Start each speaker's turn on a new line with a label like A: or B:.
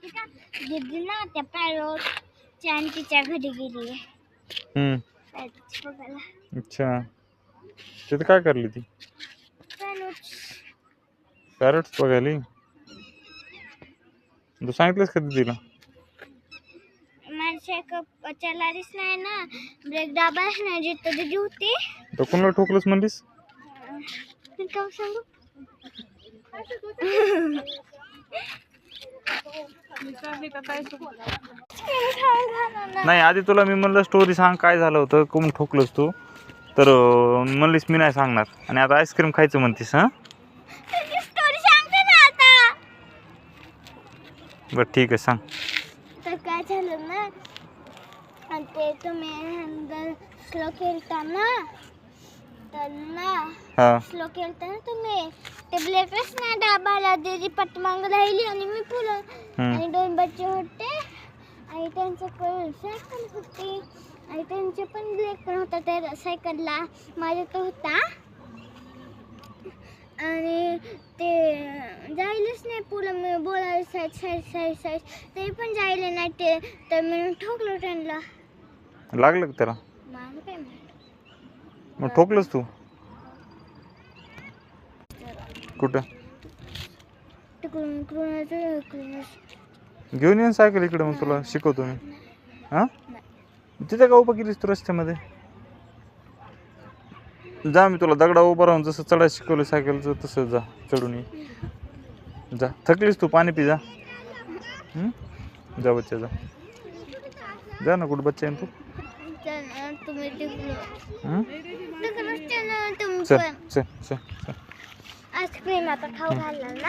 A: माहिती का दीदी ना त्या पॅरोटच्या आणि तिच्या घरी गेली पॅरोट बघायला.
B: अच्छा, तिथे काय करली ती? पॅरट्स बघायली. तू सांगितलंस का तिला?
A: माझ्या चलारीच नाही ना, ब्रेक दाबाच नाही जिथं दीदी होती.
B: तर कोणाला ठोकलंस म्हणलीस?
A: काय सांगू?
B: नाही, आधी तुला मी म्हणलं स्टोरी सांग, काय झालं होतं, कोण ठोकलंस तू, तर म्हणलीस मी नाही सांगणार, आणि आता आईस्क्रीम खायचं म्हणतीस. हा
A: स्टोरी सांगते ना आता.
B: बरं ठीक आहे, सांग.
A: तर काय झालं ना, आणि ते तुम्ही स्लो खेळता ना, तर ना स्लो खेळता ना तुम्ही, ते ब्लेकच ना डाबाला दीदी पटमांग राहिली आणि मी पुढं, आणि 2 बच्चे होते आणि त्यांचं पण सायकल होती आणि त्यांचे पण ब्लेक पण होता त्या सायकलला, माझ्या तो होता, आणि ते जायलाच नाही पुढं. मी बोलायला साईड साईड साईड साईड तरी पण जायला नाही ते, तर मी ठोकलो त्यांना.
B: लागलं का त्याला?
A: मला काय माहिती.
B: मग ठोकलंस तू कुठं? घेऊन येईन सायकल इकडे, मग तुला शिकवतो मी. हा तिथे का उभं केलीस तू रस्त्यामध्ये? जा, मी तुला दगडा उभं राहून जसं चढायला शिकवलं सायकलचं तसं जा, चढून ये. जा, थकलीस तू, पाणी पी जा. जा बच्चा, जा जा ना. कुठं बच्चा आहे तू?
A: तुम्ही
B: चल चल चल.
A: आईस्क्रीम आता खाऊ घालणार ना.